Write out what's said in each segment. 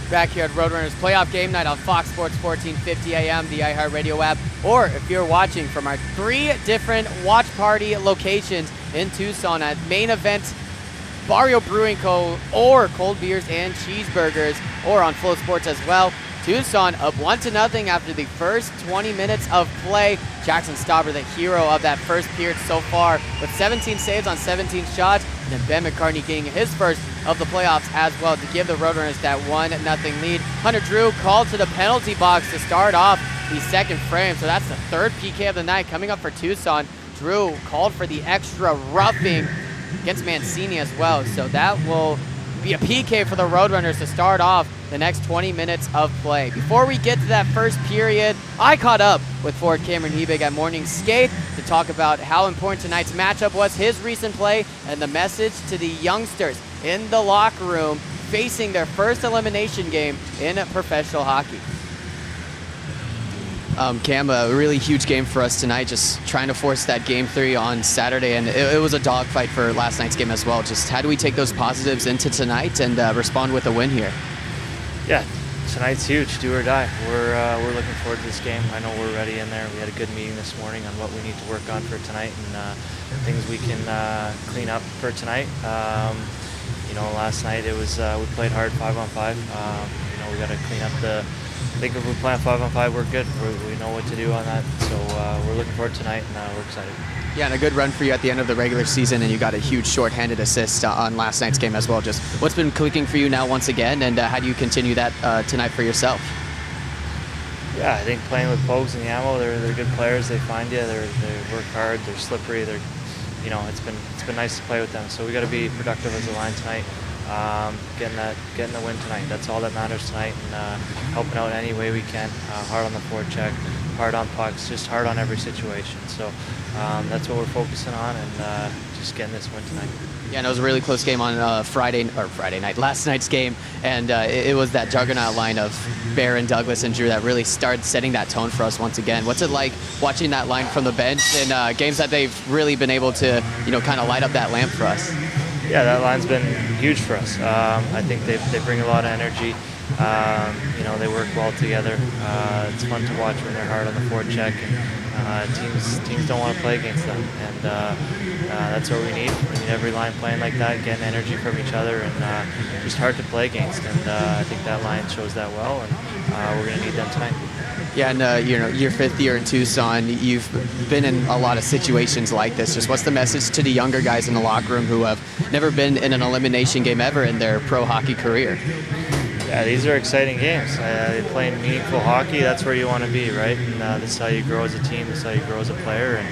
back here at Roadrunners Playoff Game Night on Fox Sports 1450 AM, the iHeartRadio app, or if you're watching from our 3 different watch party locations in Tucson at Main Event, Barrio Brewing Co., or Cold Beers and Cheeseburgers, or on Flow Sports as well. Tucson up 1-0 after the first 20 minutes of play. Jackson Stauber, the hero of that first period so far, with 17 saves on 17 shots, and then Ben McCartney getting his first of the playoffs as well to give the Roadrunners that 1-0 lead. Hunter Drew called to the penalty box to start off the second frame, so that's the 3rd PK of the night coming up for Tucson. Drew called for the extra roughing against Mancini as well, so that will be a PK for the Roadrunners to start off the next 20 minutes of play. Before we get to that first period, I caught up with forward Cameron Hebig at Morning Skate to talk about how important tonight's matchup was, his recent play, and the message to the youngsters in the locker room facing their first elimination game in professional hockey. Cam, a really huge game for us tonight, just trying to force that Game 3 on Saturday, and it was a dogfight for last night's game as well. Just how do we take those positives into tonight and respond with a win here? Yeah, tonight's huge, do or die. We're looking forward to this game. I know we're ready in there. We had a good meeting this morning on what we need to work on for tonight and things we can clean up for tonight. Last night it was we played hard 5-on-5. We got to clean up I think if we play on 5-on-5, we're good. We know what to do on that. So we're looking forward to tonight, and we're excited. Yeah, and a good run for you at the end of the regular season, and you got a huge shorthanded assist on last night's game as well. Just what's been clicking for you now once again, and how do you continue that tonight for yourself? Yeah, I think playing with Pogues and Yamo, they're good players. They find you. They work hard. They're slippery. It's been nice to play with them. So we got to be productive as a line tonight. Getting the win tonight. That's all that matters tonight, and helping out any way we can. Hard on the forecheck, hard on pucks, just hard on every situation. So that's what we're focusing on, and just getting this win tonight. Yeah, and it was a really close game on Friday night, last night's game, and it was that juggernaut line of Bear and Douglas and Drew that really started setting that tone for us once again. What's it like watching that line from the bench in games that they've really been able to, kind of light up that lamp for us? Yeah, that line's been huge for us. I think they bring a lot of energy. They work well together. It's fun to watch when they're hard on the forecheck, and teams don't want to play against them. And that's what we need. We need every line playing like that, getting energy from each other, and just hard to play against. And I think that line shows that well, and we're going to need them tonight. Yeah, and your 5th year in Tucson, you've been in a lot of situations like this. Just what's the message to the younger guys in the locker room who have never been in an elimination game ever in their pro hockey career? Yeah, these are exciting games. Playing meaningful hockey, that's where you want to be, right? And this is how you grow as a team. This is how you grow as a player. And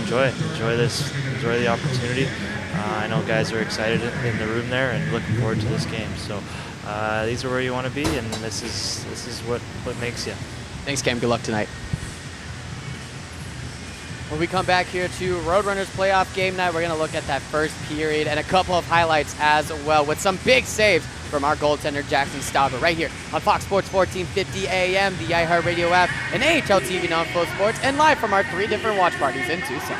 enjoy it. Enjoy this. Enjoy the opportunity. I know guys are excited in the room there and looking forward to this game. So these are where you want to be, and this is what makes you. Thanks, Cam. Good luck tonight. When we come back here to Roadrunners Playoff Game Night, we're going to look at that first period and a couple of highlights as well, with some big saves from our goaltender Jackson Stauber right here on Fox Sports 1450 AM, the iHeartRadio app, and AHL TV on Flow Sports, and live from our 3 different watch parties in Tucson.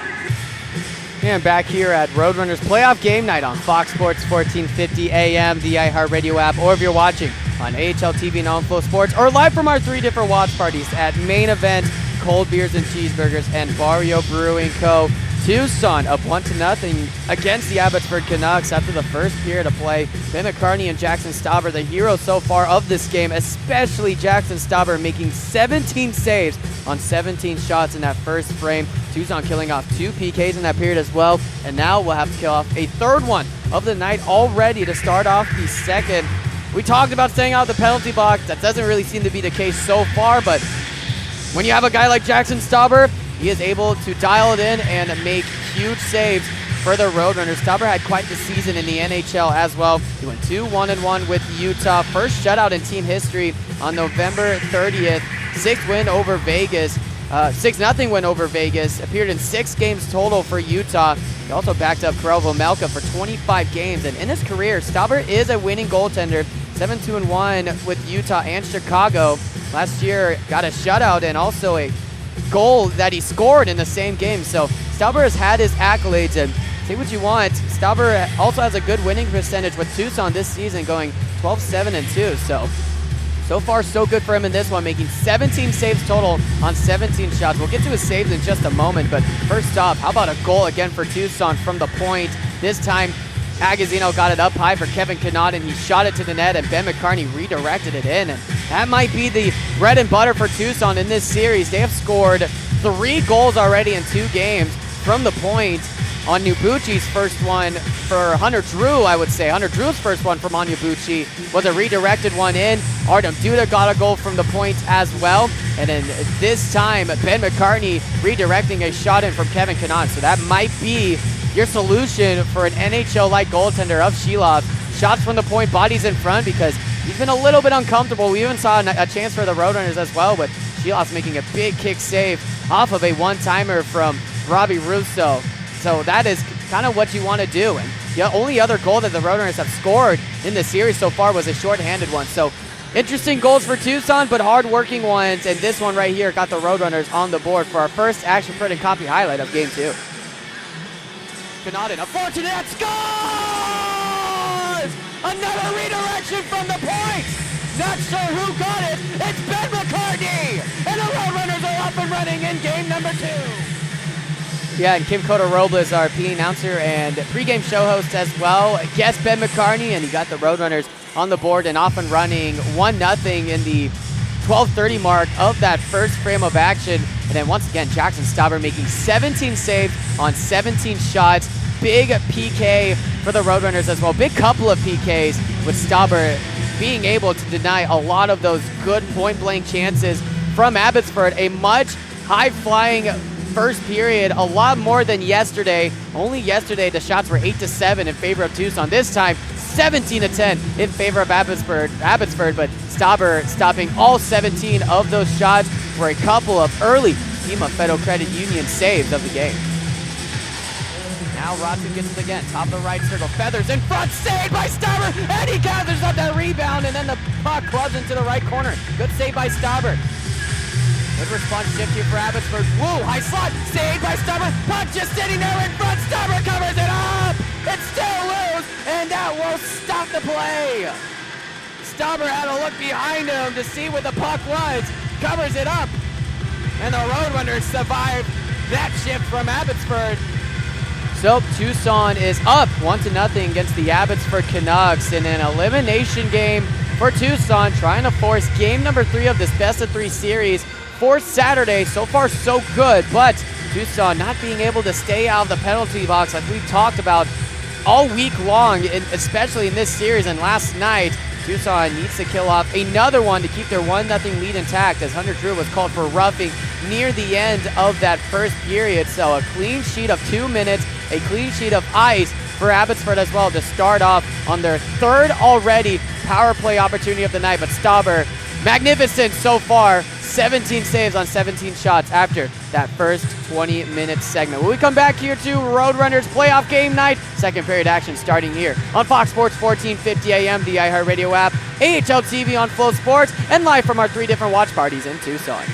And back here at Roadrunners Playoff Game Night on Fox Sports 1450 AM, the iHeartRadio app, or if you're watching on AHL TV and on Flow Sports, or live from our 3 different watch parties at Main Event, Cold Beers and Cheeseburgers, and Barrio Brewing Co. Tucson up 1-0 against the Abbotsford Canucks after the first period of play. Ben McCartney and Jackson Stauber, the heroes so far of this game, especially Jackson Stauber making 17 saves on 17 shots in that first frame. Tucson killing off 2 PKs in that period as well, and now we'll have to kill off a 3rd one of the night already to start off the second. We talked about staying out of the penalty box. That doesn't really seem to be the case so far, but when you have a guy like Jackson Stauber, he is able to dial it in and make huge saves for the Roadrunners. Stauber had quite the season in the NHL as well. He went 2-1-1 with Utah. First shutout in team history on November 30th. 6th win over Vegas. 6-0 win over Vegas. Appeared in 6 games total for Utah. He also backed up Karel Vejmelka for 25 games. And in his career, Stauber is a winning goaltender. 7-2-1 with Utah and Chicago. Last year, got a shutout and also a goal that he scored in the same game. So Stauber has had his accolades, and say what you want, Stauber also has a good winning percentage with Tucson this season, going 12-7 and 2. So far so good for him in this one, making 17 saves total on 17 shots. We'll get to his saves in just a moment, but first off, how about a goal again for Tucson from the point? This time, Agazino got it up high for Kevin Connaughton, and he shot it to the net, and Ben McCartney redirected it in. And that might be the bread and butter for Tucson in this series. They have scored 3 goals already in 2 games from the point. On Nubuchi's first one for Hunter Drew, I would say. Hunter Drew's first one from Onyebuchi was a redirected one in. Artem Duda got a goal from the point as well. And then this time, Ben McCartney redirecting a shot in from Kevin Connaughton. So that might be your solution for an NHL-like goaltender of Shilov. Shots from the point, bodies in front, because he's been a little bit uncomfortable. We even saw a chance for the Roadrunners as well, but Shilov's making a big kick save off of a one-timer from Robbie Russo. So that is kind of what you want to do. And the only other goal that the Roadrunners have scored in the series so far was a shorthanded one. So interesting goals for Tucson, but hard-working ones. And this one right here got the Roadrunners on the board for our first action print and copy highlight of Game 2. Connaughton, a fortunate scores! Another redirection from the point! Not sure who got it. It's Ben McCartney! And the Roadrunners are up and running in game number 2. Yeah, and Kim Cota-Robles, our PA announcer and pregame show host as well, guessed Ben McCartney, and he got the Roadrunners on the board and off and running 1-0 in the 12:30 mark of that first frame of action. And then once again, Jackson Stauber making 17 saves on 17 shots. Big PK for the Roadrunners as well. Big couple of PKs with Stauber being able to deny a lot of those good point-blank chances from Abbotsford. A much high-flying first period, a lot more than yesterday. Only yesterday the shots were 8-7 in favor of Tucson. This time 17-10 in favor of Abbotsford, but Stauber stopping all 17 of those shots for a couple of early Pima Federal Credit Union saves of the game. Now Rodson gets it again, top of the right circle, feathers in front, saved by Stauber, and he gathers up that rebound, and then the puck clubs into the right corner. Good save by Stauber. Good response shift here for Abbotsford. Whoa, high slot, saved by Stauber. Puck just sitting there in front. Stauber covers it up. It's still loose, and that will stop the play. Stauber had to look behind him to see where the puck was. Covers it up, and the Roadrunners survive that shift from Abbotsford. So Tucson is up 1-0 against the Abbotsford Canucks in an elimination game for Tucson, trying to force game number 3 of this best-of-3 series for Saturday. So far, so good, but Tucson not being able to stay out of the penalty box like we've talked about all week long, especially in this series. And last night, Tucson needs to kill off another one to keep their 1-0 lead intact, as Hunter Drew was called for roughing near the end of that first period. So a clean sheet of 2 minutes, a clean sheet of ice for Abbotsford as well to start off on their 3rd already power play opportunity of the night. But Stauber, magnificent so far. 17 saves on 17 shots after that first 20-minute segment. When we come back here to Roadrunners playoff game night, second period action starting here on Fox Sports 1450 AM, the iHeartRadio app, AHL TV on Flow Sports, and live from our 3 different watch parties in Tucson.